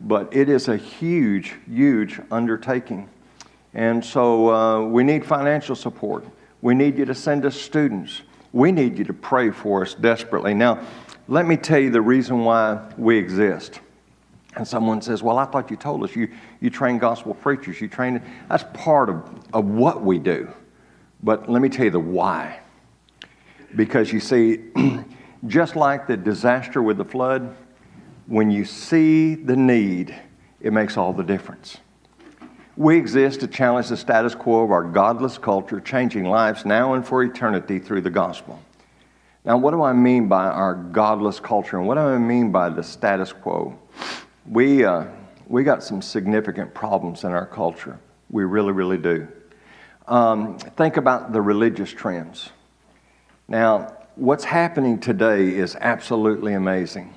but it is a huge, huge undertaking. And so we need financial support. We need you to send us students. We need you to pray for us desperately. Now, let me tell you the reason why we exist. And someone says, well, I thought you told us you train gospel preachers. You train. That's part of what we do. But let me tell you the why. Because you see, just like the disaster with the flood, when you see the need, it makes all the difference. We exist to challenge the status quo of our godless culture, changing lives now and for eternity through the gospel. Now, what do I mean by our godless culture, and what do I mean by the status quo? We got some significant problems in our culture. We really, really do. Think about the religious trends. Now, what's happening today is absolutely amazing.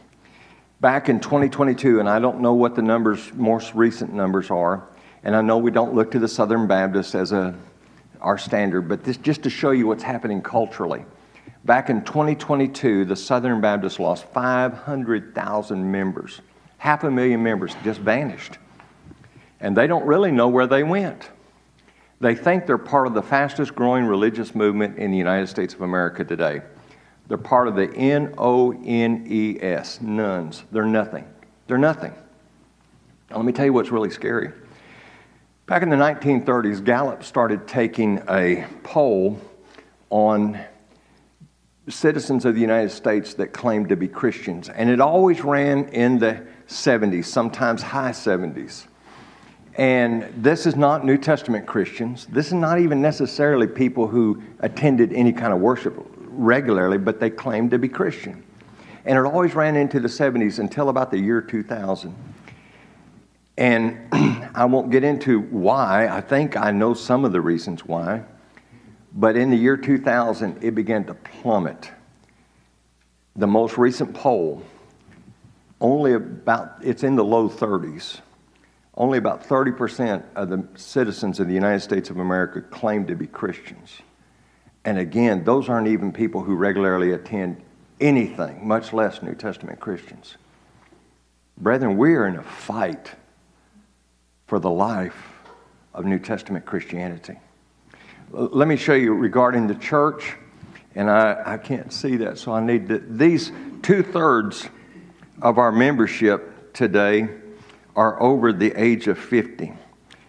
Back in 2022, and I don't know what the numbers, most recent numbers are, and I know we don't look to the Southern Baptists as our standard, but this just to show you what's happening culturally. Back in 2022, the Southern Baptists lost 500,000 members. 500,000 members just vanished. And they don't really know where they went. They think they're part of the fastest growing religious movement in the United States of America today. They're part of the N-O-N-E-S, nuns. They're nothing. They're nothing. Now, let me tell you what's really scary. Back in the 1930s, Gallup started taking a poll on citizens of the United States that claimed to be Christians. And it always ran in the 70s, sometimes high 70s. And this is not New Testament Christians. This is not even necessarily people who attended any kind of worship regularly, but they claimed to be Christian. And it always ran into the 70s until about the year 2000. And I won't get into why. I think I know some of the reasons why. But in the year 2000, it began to plummet. The most recent poll, it's in the low 30s. Only about 30% of the citizens of the United States of America claim to be Christians. And again, those aren't even people who regularly attend anything, much less New Testament Christians. Brethren, we are in a fight for the life of New Testament Christianity. Let me show you regarding the church, and I can't see that, so I need these 2/3 of our membership today are over the age of 50.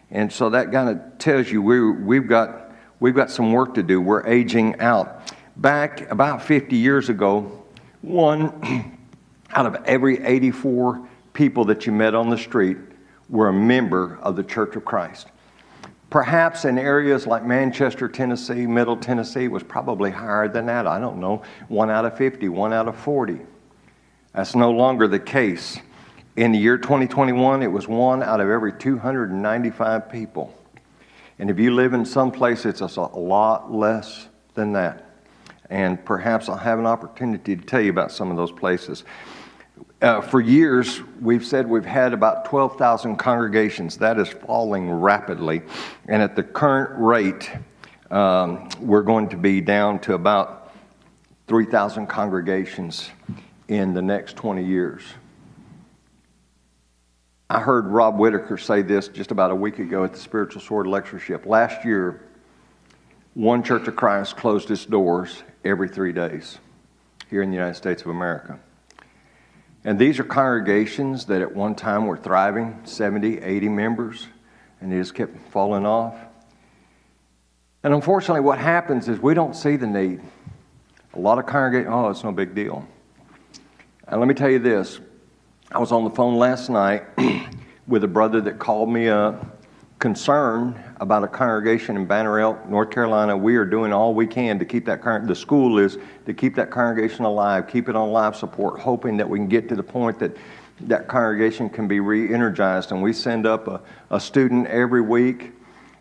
And so that kind of tells you we've got some work to do. We're aging out. Back about 50 years ago, one out of every 84 people that you met on the street were a member of the Church of Christ. Perhaps in areas like Manchester, Tennessee, Middle Tennessee was probably higher than that. I don't know, 1 out of 50, 1 out of 40. That's no longer the case. In the year 2021, it was 1 out of every 295 people. And if you live in some place, it's a lot less than that. And perhaps I'll have an opportunity to tell you about some of those places. For years, we've said we've had about 12,000 congregations. That is falling rapidly. And at the current rate, we're going to be down to about 3,000 congregations in the next 20 years. I heard Rob Whitaker say this just about a week ago at the Spiritual Sword Lectureship. Last year, one Church of Christ closed its doors every 3 days here in the United States of America. And these are congregations that at one time were thriving, 70, 80 members, and they just kept falling off. And unfortunately, what happens is we don't see the need. A lot of congregations, oh, it's no big deal. And let me tell you this. I was on the phone last night with a brother that called me up, concerned about a congregation in Banner Elk, North Carolina. We are doing all we can to keep that the school is to keep that congregation alive, keep it on life support, hoping that we can get to the point that that congregation can be re-energized. And we send up a student every week,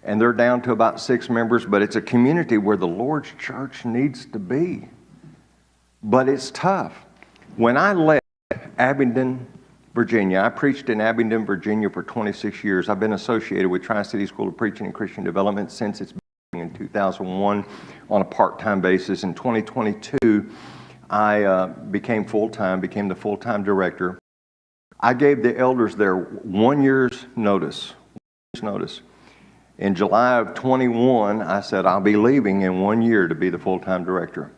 and they're down to about 6 members, but it's a community where the Lord's church needs to be. But it's tough. When I left Abingdon, Virginia. I preached in Abingdon, Virginia for 26 years. I've been associated with Tri-City School of Preaching and Christian Development since its beginning in 2001 on a part-time basis. In 2022, I became the full-time director. I gave the elders there 1 year's notice. In July of 21, I said, I'll be leaving in 1 year to be the full-time director.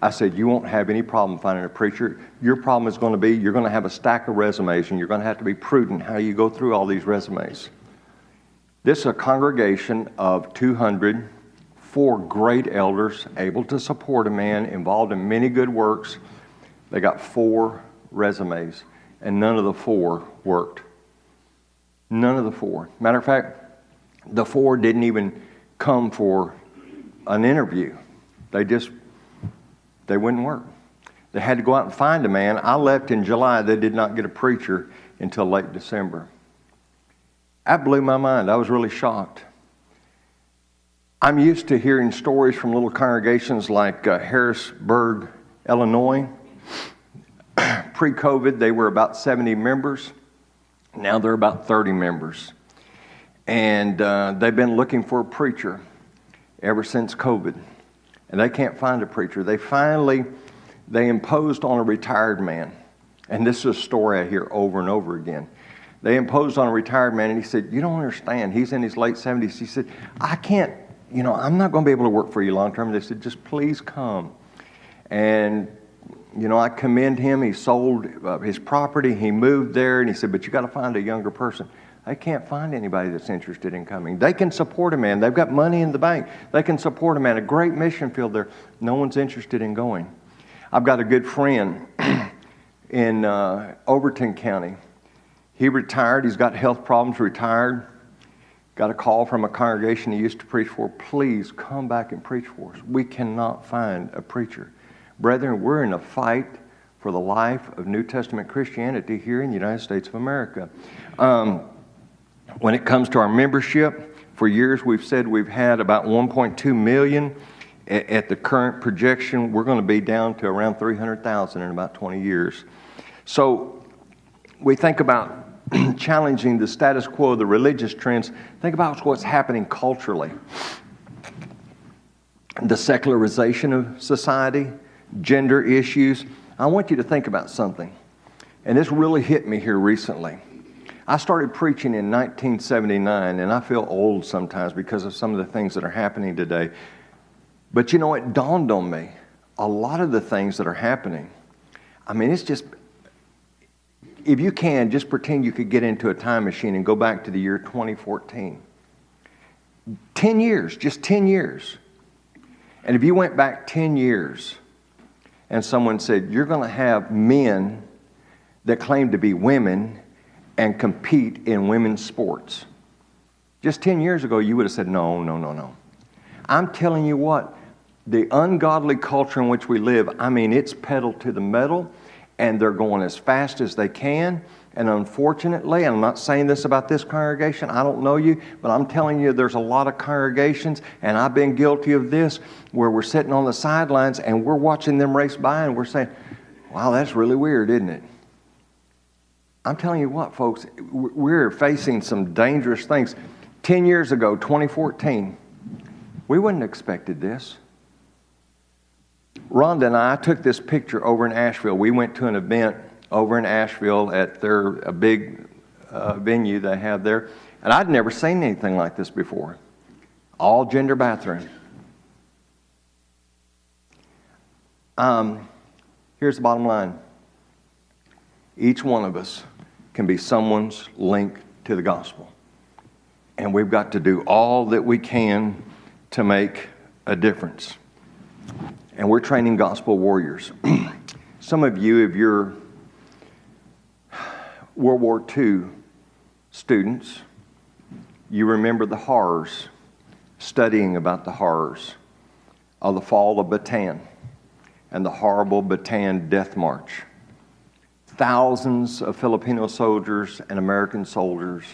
I said, you won't have any problem finding a preacher. Your problem is going to be you're going to have a stack of resumes, and you're going to have to be prudent how you go through all these resumes. This is a congregation of 200, 4 great elders, able to support a man, involved in many good works. They got 4 resumes, and none of the 4 worked. None of the 4. Matter of fact, the 4 didn't even come for an interview. They wouldn't work. They had to go out and find a man. I left in July. They did not get a preacher until late December. That blew my mind. I was really shocked. I'm used to hearing stories from little congregations like Harrisburg, Illinois. Pre-COVID, they were about 70 members. Now they're about 30 members. And they've been looking for a preacher ever since COVID. And they can't find a preacher. They imposed on a retired man. And this is a story I hear over and over again. They imposed on a retired man, and he said, you don't understand. He's in his late 70s. He said, I can't, I'm not going to be able to work for you long term. They said, just please come. And, I commend him. He sold his property. He moved there, and he said, but you got to find a younger person. They can't find anybody that's interested in coming. They can support a man. They've got money in the bank. They can support a man. A great mission field there. No one's interested in going. I've got a good friend in Overton County. He retired. He's got health problems, retired. Got a call from a congregation he used to preach for. Please come back and preach for us. We cannot find a preacher. Brethren, we're in a fight for the life of New Testament Christianity here in the United States of America. When it comes to our membership, for years we've said we've had about 1.2 million. At the current projection, we're going to be down to around 300,000 in about 20 years. So we think about challenging the status quo, the religious trends. Think about what's happening culturally. The secularization of society, gender issues. I want you to think about something. And this really hit me here recently. I started preaching in 1979, and I feel old sometimes because of some of the things that are happening today. But it dawned on me, a lot of the things that are happening, it's just, if you can, just pretend you could get into a time machine and go back to the year 2014. 10 years, just 10 years. And if you went back 10 years and someone said, you're going to have men that claim to be women and compete in women's sports. Just 10 years ago, you would have said, no. I'm telling you what, the ungodly culture in which we live, it's pedal to the metal, and they're going as fast as they can. And unfortunately, and I'm not saying this about this congregation, I don't know you, but I'm telling you there's a lot of congregations, and I've been guilty of this, where we're sitting on the sidelines and we're watching them race by and we're saying, wow, that's really weird, isn't it? I'm telling you what, folks, we're facing some dangerous things. 10 years ago, 2014, we wouldn't have expected this. Rhonda and I took this picture over in Asheville. We went to an event over in Asheville at a big venue they have there, and I'd never seen anything like this before. All gender bathroom. Here's the bottom line. Each one of us can be someone's link to the gospel. And we've got to do all that we can to make a difference. And we're training gospel warriors. Some of you, if you're World War II students, you remember the horrors, studying about the horrors of the fall of Bataan and the horrible Bataan death march. Thousands of Filipino soldiers and American soldiers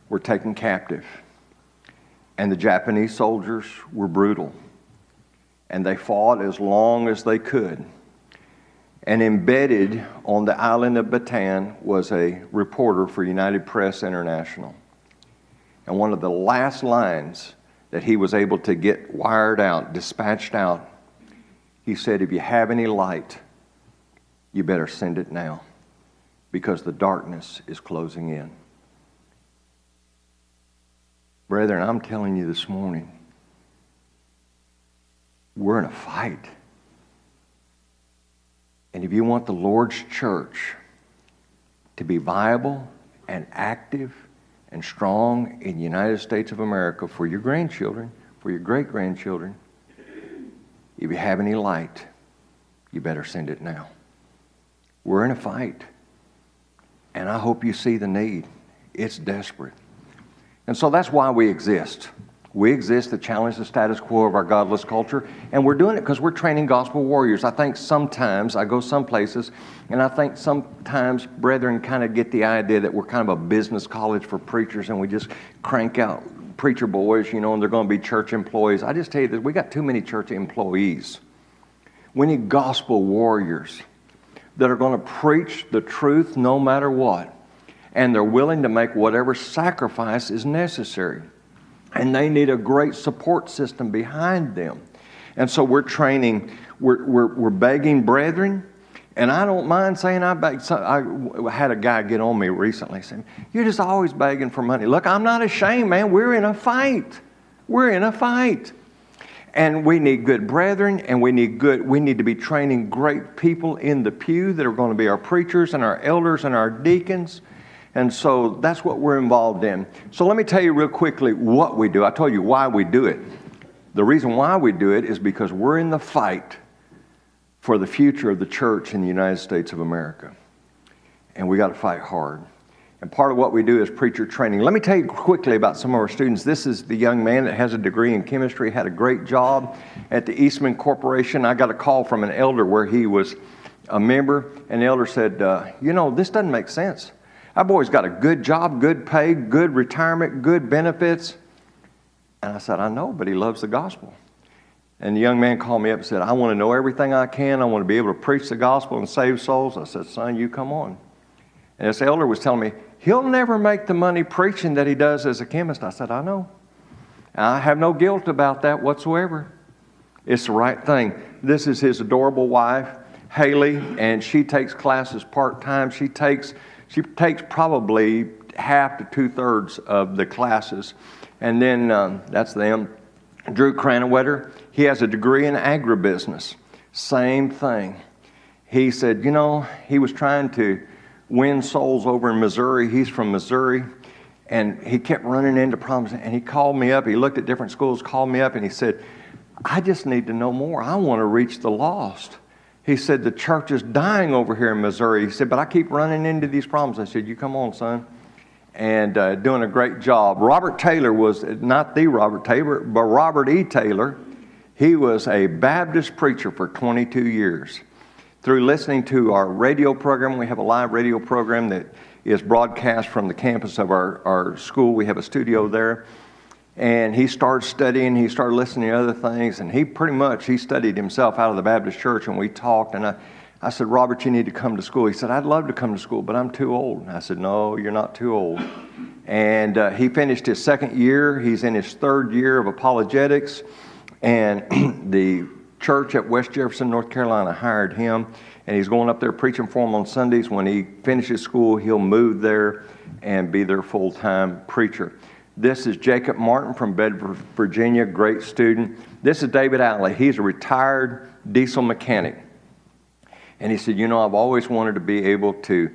were taken captive. And the Japanese soldiers were brutal. And they fought as long as they could. And embedded on the island of Bataan was a reporter for United Press International. And one of the last lines that he was able to get wired out, dispatched out, he said, if you have any light, you better send it now. because the darkness is closing in. Brethren, I'm telling you this morning, we're in a fight. And if you want the Lord's church to be viable and active and strong in the United States of America for your grandchildren, for your great-grandchildren, if you have any light, you better send it now. We're in a fight. And I hope you see the need. It's desperate. And so that's why we exist. We exist to challenge the status quo of our godless culture, and we're doing it because we're training gospel warriors. I think sometimes, I go some places, and I think sometimes brethren kind of get the idea that we're kind of a business college for preachers, and we just crank out preacher boys, and they're going to be church employees. I just tell you that we got too many church employees. We need gospel warriors that are going to preach the truth no matter what, and they're willing to make whatever sacrifice is necessary. And they need a great support system behind them. And so we're training, we're begging brethren. And I don't mind saying I beg. So I had a guy get on me recently saying, "You're just always begging for money." Look, I'm not ashamed, man. We're in a fight. We're in a fight. And we need good brethren, and we need to be training great people in the pew that are going to be our preachers and our elders and our deacons. And so that's what we're involved in. So let me tell you real quickly what we do. I told you why we do it. The reason why we do it is because we're in the fight for the future of the church in the United States of America. And we got to fight hard. And part of what we do is preacher training. Let me tell you quickly about some of our students. This is the young man that has a degree in chemistry, had a great job at the Eastman Corporation. I got a call from an elder where he was a member, and the elder said, this doesn't make sense. That boy's got a good job, good pay, good retirement, good benefits. And I said, I know, but he loves the gospel. And the young man called me up and said, I want to know everything I can. I want to be able to preach the gospel and save souls. I said, son, you come on. And this elder was telling me, he'll never make the money preaching that he does as a chemist. I said, I know. I have no guilt about that whatsoever. It's the right thing. This is his adorable wife, Haley, and she takes classes part-time. She takes probably half to two-thirds of the classes. And then that's them. Drew Cranwetter, he has a degree in agribusiness. Same thing. He said, he was trying to win souls over in Missouri. He's from Missouri. And he kept running into problems. And he called me up. He looked at different schools, called me up, and he said, I just need to know more. I want to reach the lost. He said, the church is dying over here in Missouri. He said, but I keep running into these problems. I said, you come on, son. And doing a great job. Robert Taylor was not the Robert Taylor, but Robert E. Taylor. He was a Baptist preacher for 22 years. Through listening to our radio program, we have a live radio program that is broadcast from the campus of our school. We have a studio there. And he started studying, he started listening to other things, and he studied himself out of the Baptist church, and we talked, and I said, Robert, you need to come to school. He said, I'd love to come to school, but I'm too old. And I said, no, you're not too old. And he finished his second year. He's in his third year of apologetics, and the church at West Jefferson, North Carolina hired him, and he's going up there preaching for them on Sundays. When he finishes school, he'll move there and be their full-time preacher. This is Jacob Martin from Bedford, Virginia, great student. This is David Alley. He's a retired diesel mechanic. And he said, I've always wanted to be able to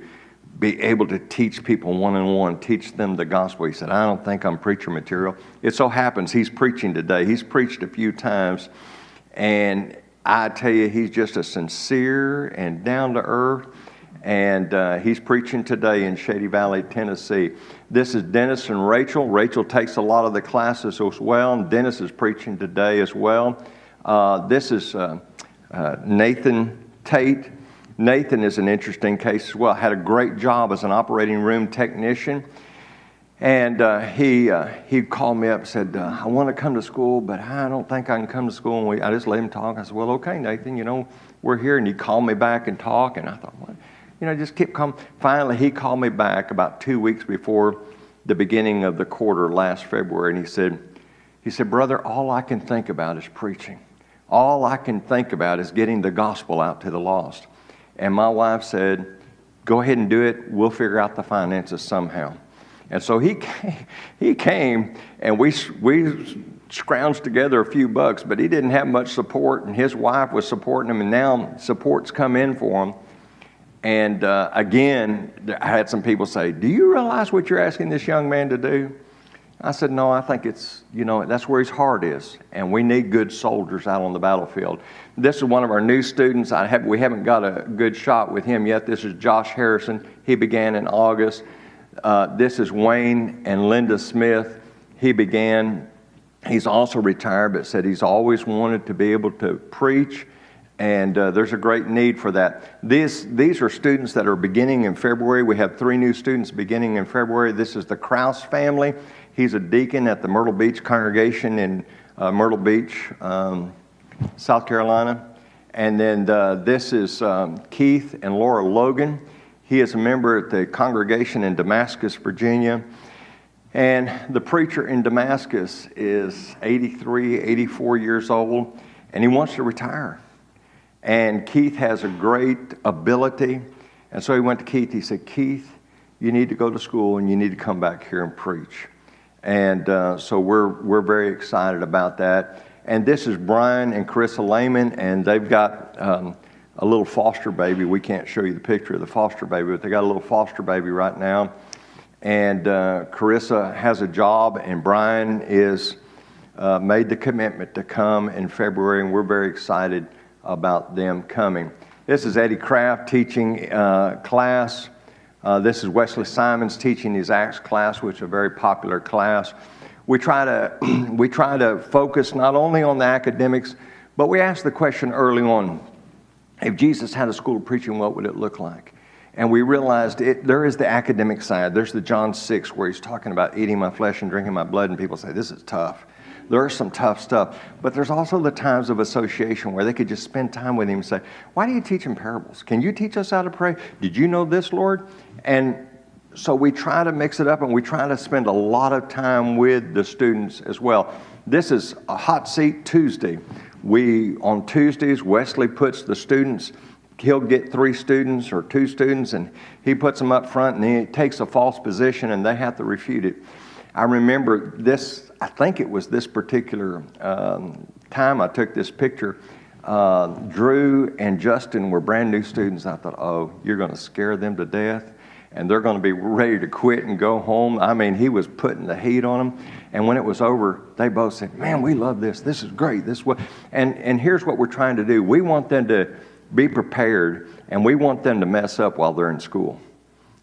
teach people one-on-one, teach them the gospel. He said, I don't think I'm preacher material. It so happens he's preaching today. He's preached a few times. And I tell you, he's just a sincere and down-to-earth. And he's preaching today in Shady Valley, Tennessee. This is Dennis and Rachel. Rachel takes a lot of the classes as well, and Dennis is preaching today as well. This is Nathan Tate. Nathan is an interesting case as well. Had a great job as an operating room technician. And he called me up and said, I want to come to school, but I don't think I can come to school. And I just let him talk. I said, well, okay, Nathan, we're here. And he called me back and talked. And I thought, what? Just keep calm. Finally, he called me back about 2 weeks before the beginning of the quarter last February. And he said, brother, all I can think about is preaching. All I can think about is getting the gospel out to the lost. And my wife said, Go ahead and do it. We'll figure out the finances somehow. And so he came, and we scrounged together a few bucks, but he didn't have much support, and his wife was supporting him, and now support's come in for him. And again, I had some people say, do you realize what you're asking this young man to do? I said, no, I think it's, that's where his heart is, and we need good soldiers out on the battlefield. This is one of our new students. We haven't got a good shot with him yet. This is Josh Harrison. He began in August. This is Wayne and Linda Smith. He's also retired, but said he's always wanted to be able to preach, and there's a great need for that. These are students that are beginning in February. We have 3 new students beginning in February. This is the Krause family. He's a deacon at the Myrtle Beach congregation in Myrtle Beach, South Carolina. And then this is Keith and Laura Logan. He is a member at the congregation in Damascus, Virginia. And the preacher in Damascus is 83, 84 years old, and he wants to retire. And Keith has a great ability. And so he went to Keith. He said, Keith, you need to go to school, and you need to come back here and preach. And so we're very excited about that. And this is Brian and Carissa Lehman, and they've got a little foster baby. We can't show you the picture of the foster baby, but they got a little foster baby right now. And Carissa has a job, and Brian is made the commitment to come in February, and we're very excited about them coming. This is Eddie Kraft teaching class. This is Wesley Simons teaching his Acts class, which is a very popular class. We try to focus not only on the academics, but we ask the question early on, if Jesus had a school of preaching, what would it look like? And we realized there is the academic side. There's the John 6 where he's talking about eating my flesh and drinking my blood, and people say, this is tough. There's some tough stuff. But there's also the times of association where they could just spend time with him and say, why do you teach in parables? Can you teach us how to pray? Did you know this, Lord? And so we try to mix it up, and we try to spend a lot of time with the students as well. This is a hot seat Tuesday. On Tuesdays, Wesley puts the students, he'll get 3 students or 2 students, and he puts them up front, and he takes a false position, and they have to refute it. I remember this, I think it was this particular time I took this picture. Drew and Justin were brand new students. I thought, oh, you're going to scare them to death, and they're going to be ready to quit and go home. I mean, he was putting the heat on them. And when it was over, they both said, man, we love this. This is great. And here's what we're trying to do. We want them to be prepared, and we want them to mess up while they're in school,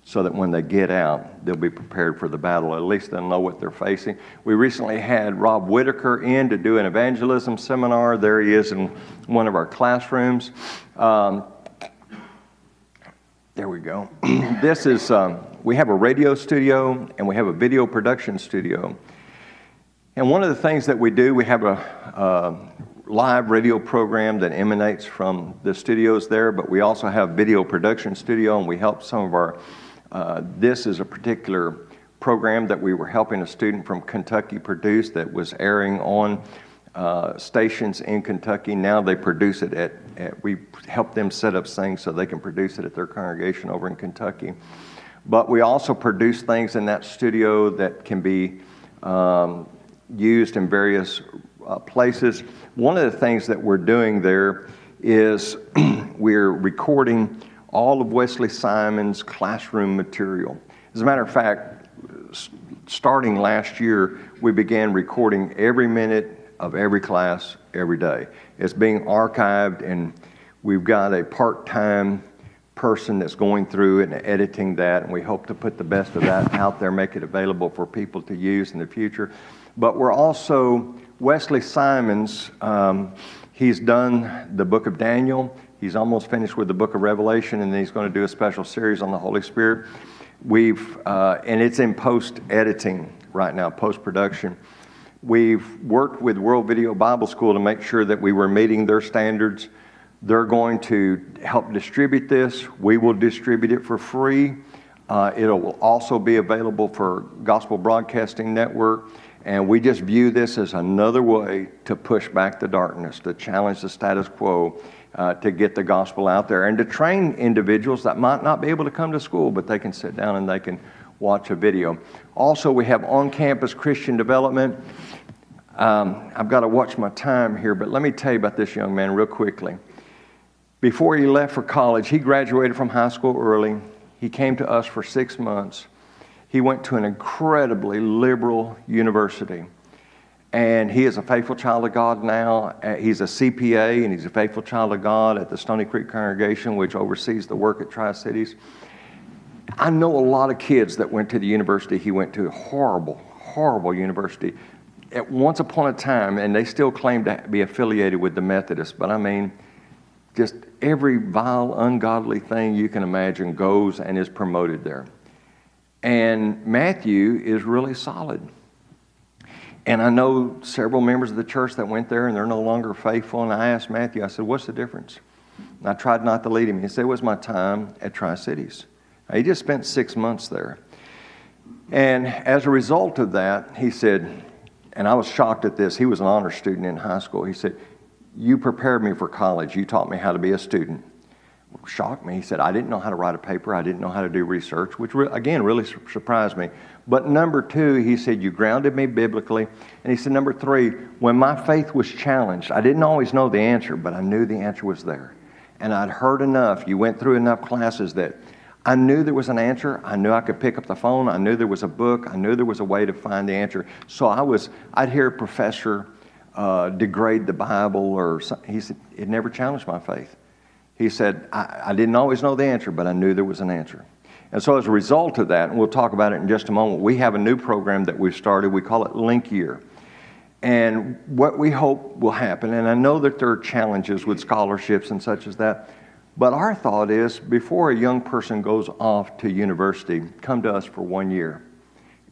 so that when they get out, they'll be prepared for the battle. At least they'll know what they're facing. We recently had Rob Whitaker in to do an evangelism seminar. There he is in one of our classrooms. There we go. This is, we have a radio studio, and we have a video production studio. And one of the things that we do, we have a live radio program that emanates from the studios there, but we also have video production studio, and we help some of our, this is a particular program that we were helping a student from Kentucky produce that was airing on stations in Kentucky. Now they produce it we help them set up things so they can produce it at their congregation over in Kentucky. But we also produce things in that studio that can be used in various places. One of the things that we're doing there is we're recording all of Wesley Simons' classroom material. As a matter of fact, starting last year, we began recording every minute of every class every day. It's being archived, and we've got a part-time person that's going through it and editing that, and we hope to put the best of that out there, make it available for people to use in the future. But we're also, Wesley Simons, he's done the book of Daniel. He's almost finished with the book of Revelation, and then he's going to do a special series on the Holy Spirit. And it's in post-editing right now, post-production. We've worked with World Video Bible School to make sure that we were meeting their standards. They're going to help distribute this. We will distribute it for free. It will also be available for Gospel Broadcasting Network. And we just view this as another way to push back the darkness, to challenge the status quo. to get the gospel out there and to train individuals that might not be able to come to school, but they can sit down and they can watch a video. Also, we have on-campus Christian development. I've got to watch my time here, but let me tell you about this young man real quickly. Before he left for college, he graduated from high school early. He came to us for 6 months. He went to an incredibly liberal university. And he is a faithful child of God now. He's a CPA, and he's a faithful child of God at the Stony Creek congregation, which oversees the work at Tri-Cities. I know a lot of kids that went to the university he went to, horrible, horrible university, at once upon a time, and they still claim to be affiliated with the Methodists. But I mean, just every vile, ungodly thing you can imagine goes and is promoted there. And Matthew is really solid. And I know several members of the church that went there and they're no longer faithful. And I asked Matthew, I said, what's the difference? And I tried not to lead him. He said, it was my time at Tri-Cities. He just spent 6 months there. And as a result of that, he said, and I was shocked at this, he was an honor student in high school. He said, you prepared me for college. You taught me how to be a student. It shocked me. He said, I didn't know how to write a paper. I didn't know how to do research, which again really surprised me. But number two, he said, you grounded me biblically. And he said, number three, when my faith was challenged, I didn't always know the answer, but I knew the answer was there. And I'd heard enough. You went through enough classes that I knew there was an answer. I knew I could pick up the phone. I knew there was a book. I knew there was a way to find the answer. So I'd hear a professor degrade the Bible, or something. He said, it never challenged my faith. He said, I didn't always know the answer, but I knew there was an answer. And so as a result of that, and we'll talk about it in just a moment, we have a new program that we've started. We call it Link Year. And what we hope will happen, and I know that there are challenges with scholarships and such as that, but our thought is before a young person goes off to university, come to us for 1 year.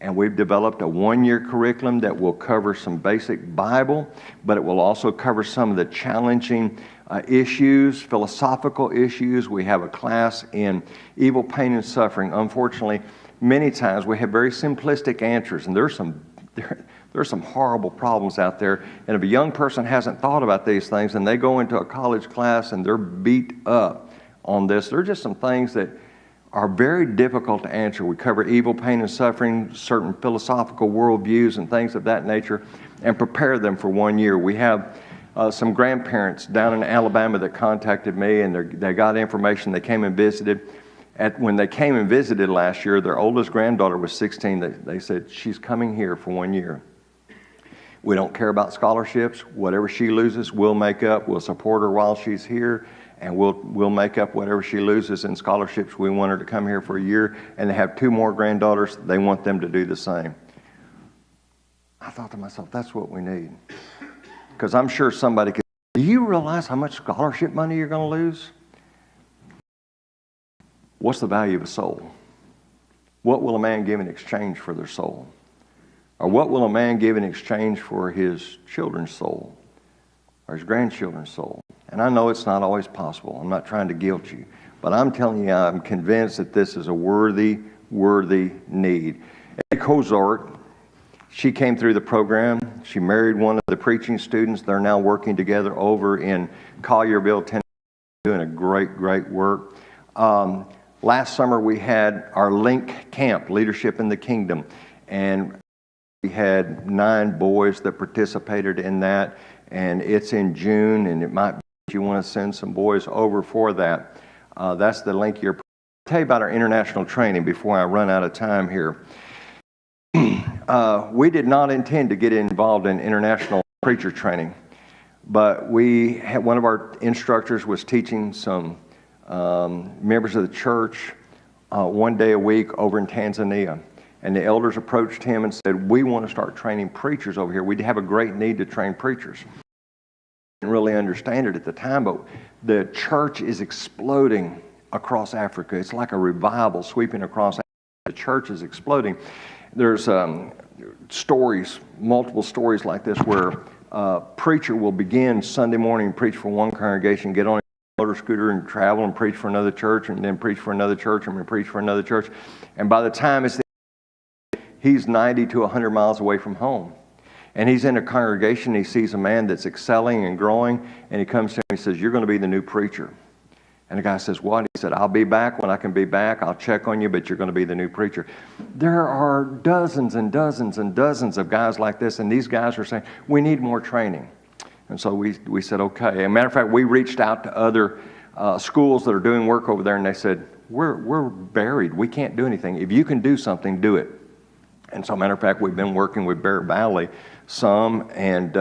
And we've developed a 1-year curriculum that will cover some basic Bible, but it will also cover some of the challenging issues, philosophical issues. We have a class in evil, pain, and suffering. Unfortunately, many times we have very simplistic answers, and there's some horrible problems out there. And if a young person hasn't thought about these things and they go into a college class and they're beat up on this, there are just some things that are very difficult to answer. We cover evil, pain, and suffering, certain philosophical worldviews and things of that nature, and prepare them for 1 year. We have some grandparents down in Alabama that contacted me, and they got information. They came and visited. When they came and visited last year, their oldest granddaughter was 16. They said, she's coming here for 1 year. We don't care about scholarships. Whatever she loses, we'll make up. We'll support her while she's here, and we'll make up whatever she loses in scholarships. We want her to come here for a year, and they have 2 more granddaughters. They want them to do the same. I thought to myself, that's what we need. Because I'm sure somebody could. Do you realize how much scholarship money you're going to lose? What's the value of a soul? What will a man give in exchange for their soul? Or what will a man give in exchange for his children's soul or his grandchildren's soul? And I know it's not always possible. I'm not trying to guilt you. But I'm telling you, I'm convinced that this is a worthy need. Eddie Kozart, she came through the program. She married one of the preaching students. They're now working together over in Collierville, Tennessee, doing a great work. Last summer, we had our Link Camp, Leadership in the Kingdom, and we had 9 boys that participated in that, and it's in June, and it might be that you want to send some boys over for that. That's the Link Year. I'll tell you about our international training before I run out of time here. We did not intend to get involved in international preacher training, but one of our instructors was teaching some members of the church 1 day a week over in Tanzania. And the elders approached him and said, we want to start training preachers over here. We have a great need to train preachers. I didn't really understand it at the time, but the church is exploding across Africa. It's like a revival sweeping across Africa. The church is exploding. There's multiple stories like this where a preacher will begin Sunday morning and preach for one congregation, get on a motor scooter and travel and preach for another church, and then preach for another church, and then preach for another church. And by the time he's 90 to 100 miles away from home. And he's in a congregation, he sees a man that's excelling and growing, and he comes to him and he says, "You're going to be the new preacher." And the guy says, "What?" He said, "I'll be back when I can be back. I'll check on you, but you're going to be the new preacher." There are dozens and dozens and dozens of guys like this, and these guys are saying, "We need more training." And so we said, okay. As a matter of fact, we reached out to other schools that are doing work over there, and they said, we're buried. We can't do anything. If you can do something, do it. And so, matter of fact, we've been working with Bear Valley some, and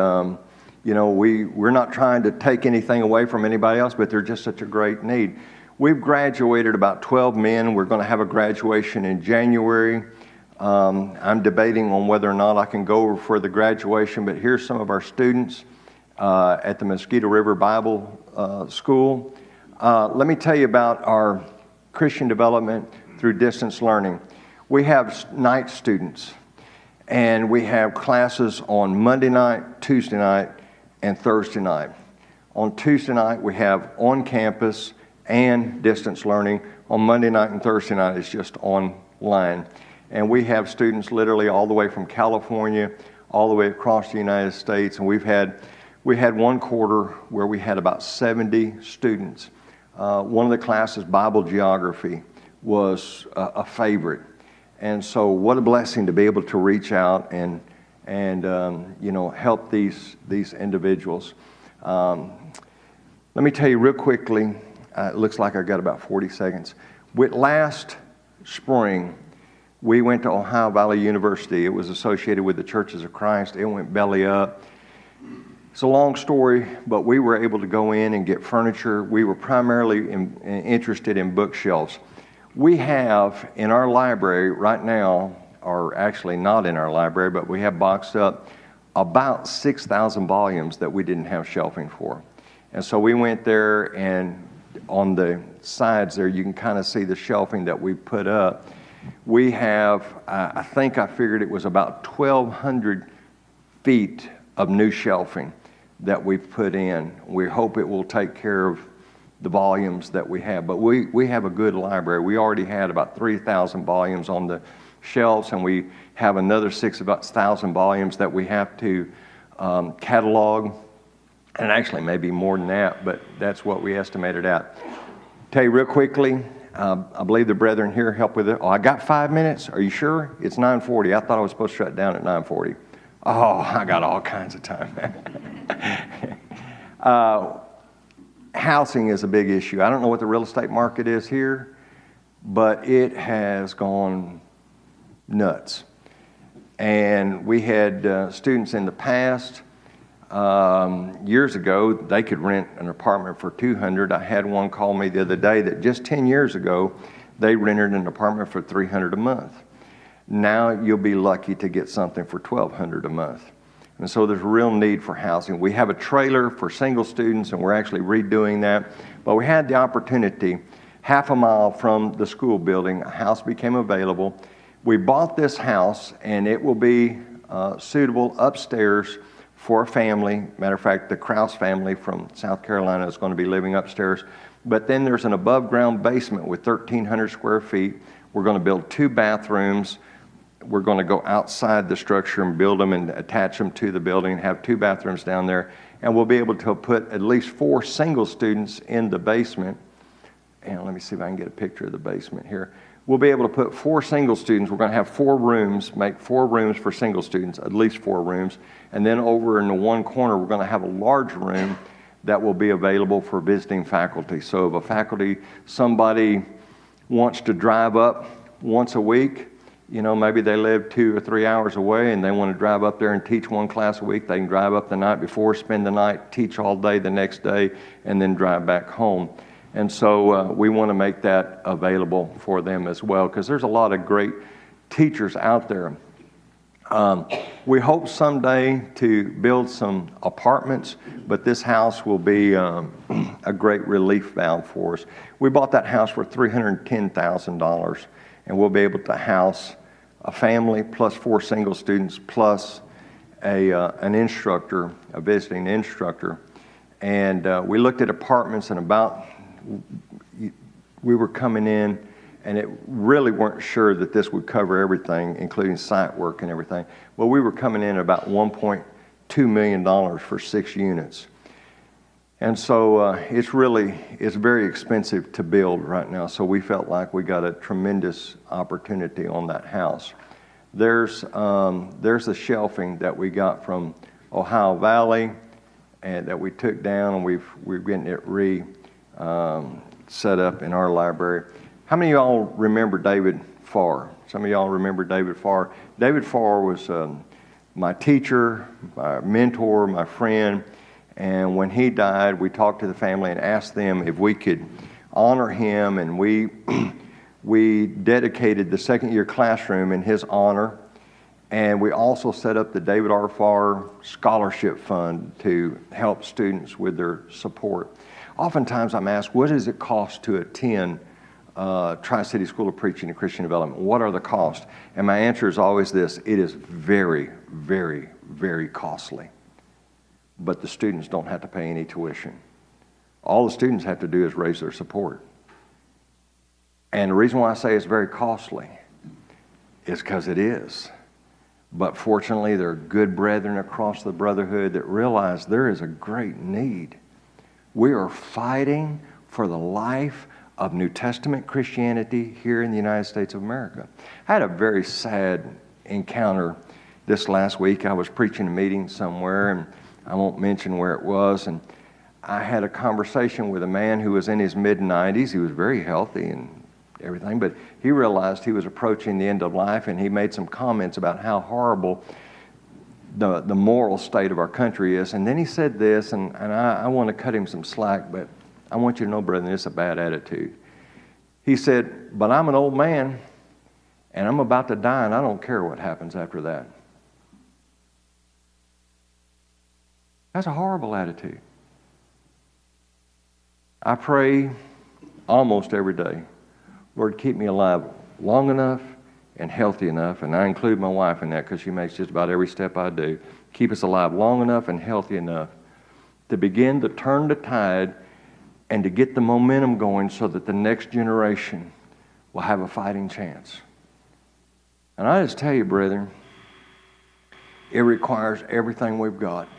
you know, we're not trying to take anything away from anybody else, but they're just such a great need. We've graduated about 12 men. We're going to have a graduation in January. I'm debating on whether or not I can go over for the graduation, but here's some of our students at the Mosquito River Bible School. Let me tell you about our Christian development through distance learning. We have night students, and we have classes on Monday night, Tuesday night, and Thursday night. On Tuesday night, we have on-campus and distance learning. On Monday night and Thursday night, it's just online. And we have students literally all the way from California, all the way across the United States. And we had one quarter where we had about 70 students. One of the classes, Bible Geography, was a favorite. And so what a blessing to be able to reach out and you know, help these individuals. Let me tell you real quickly, it looks like I got about 40 seconds. Last spring, we went to Ohio Valley University. It was associated with the Churches of Christ. It went belly up. It's a long story, but we were able to go in and get furniture. We were primarily interested in bookshelves. We have in our library right now, or actually not in our library, but we have boxed up about 6,000 volumes that we didn't have shelving for. And so we went there, and on the sides there, you can kind of see the shelving that we put up. We have, I think I figured it was about 1,200 feet of new shelving that we've put in. We hope it will take care of the volumes that we have. But we have a good library. We already had about 3,000 volumes on the shelves, and we have another 6,000 volumes that we have to catalog, and actually maybe more than that, but that's what we estimated out. Tell you real quickly, I believe the brethren here help with it. Oh, I got 5 minutes? Are you sure? It's 9:40. I thought I was supposed to shut down at 9:40. Oh, I got all kinds of time. Housing is a big issue. I don't know what the real estate market is here, but it has gone nuts. And we had students in the past, years ago, they could rent an apartment for $200. I had one call me the other day that just 10 years ago, they rented an apartment for $300 a month. Now you'll be lucky to get something for $1,200 a month. And so there's a real need for housing. We have a trailer for single students, and we're actually redoing that. But we had the opportunity, half a mile from the school building, a house became available. We bought this house, and it will be suitable upstairs for a family. Matter of fact, the Krause family from South Carolina is going to be living upstairs. But then there's an above-ground basement with 1,300 square feet. We're going to build 2 bathrooms. We're going to go outside the structure and build them and attach them to the building and have 2 bathrooms down there. And we'll be able to put at least 4 single students in the basement. And let me see if I can get a picture of the basement here. We'll be able to put 4 single students. We're going to have 4 rooms, make 4 rooms for single students, at least 4 rooms. And then over in the one corner, we're going to have a large room that will be available for visiting faculty. So if a faculty, somebody wants to drive up once a week, you know, maybe they live 2 or 3 hours away and they want to drive up there and teach 1 class a week, they can drive up the night before, spend the night, teach all day the next day, and then drive back home. And so we want to make that available for them as well, because there's a lot of great teachers out there. We hope someday to build some apartments, but this house will be a great relief valve for us. We bought that house for $310,000, and we'll be able to house a family plus 4 single students plus an instructor, a visiting instructor. And we looked at apartments, and we were coming in and it really weren't sure that this would cover everything, including site work and everything. Well, we were coming in at about $1.2 million for 6 units. And so it's very expensive to build right now, so we felt like we got a tremendous opportunity on that house. There's the shelving that we got from Ohio Valley and that we took down, and we're getting it set up in our library. How many of y'all remember David Farr? Some of y'all remember David Farr. David Farr was my teacher, my mentor, my friend, and when he died, we talked to the family and asked them if we could honor him, and we dedicated the second-year classroom in his honor, and we also set up the David R. Farr Scholarship Fund to help students with their support. Oftentimes I'm asked, what does it cost to attend Tri-City School of Preaching and Christian Development? What are the costs? And my answer is always this: it is very, very, very costly. But the students don't have to pay any tuition. All the students have to do is raise their support. And the reason why I say it's very costly is because it is. But fortunately, there are good brethren across the brotherhood that realize there is a great need. We are fighting for the life of New Testament Christianity here in the United States of America. I had a very sad encounter this last week. I was preaching a meeting somewhere, and I won't mention where it was, and I had a conversation with a man who was in his mid-90s. He was very healthy and everything, but he realized he was approaching the end of life, and he made some comments about how horrible the moral state of our country is. And then he said this, and I want to cut him some slack, but I want you to know, brethren, it's a bad attitude. He said, but I'm an old man, and I'm about to die, and I don't care what happens after that. That's a horrible attitude. I pray almost every day, Lord, keep me alive long enough and healthy enough, and I include my wife in that because she makes just about every step I do. Keep us alive long enough and healthy enough to begin to turn the tide and to get the momentum going so that the next generation will have a fighting chance. And I just tell you, brethren, it requires everything we've got.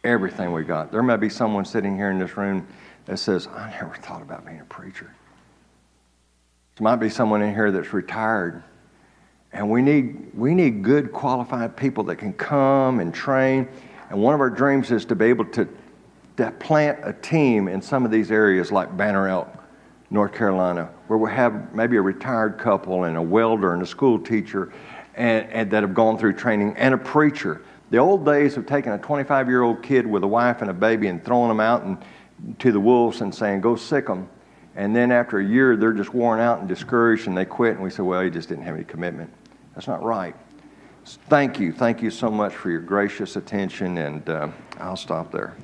Everything we got. There may be someone sitting here in this room that says, I never thought about being a preacher. There might be someone in here that's retired, and we need good, qualified people that can come and train. And one of our dreams is to be able to plant a team in some of these areas like Banner Elk, North Carolina, where we have maybe a retired couple and a welder and a school teacher and that have gone through training, and a preacher. The old days of taking a 25-year-old kid with a wife and a baby and throwing them out to the wolves and saying, go sick them. And then after a year, they're just worn out and discouraged and they quit. And we say, well, he just didn't have any commitment. That's not right. Thank you. Thank you so much for your gracious attention. And I'll stop there.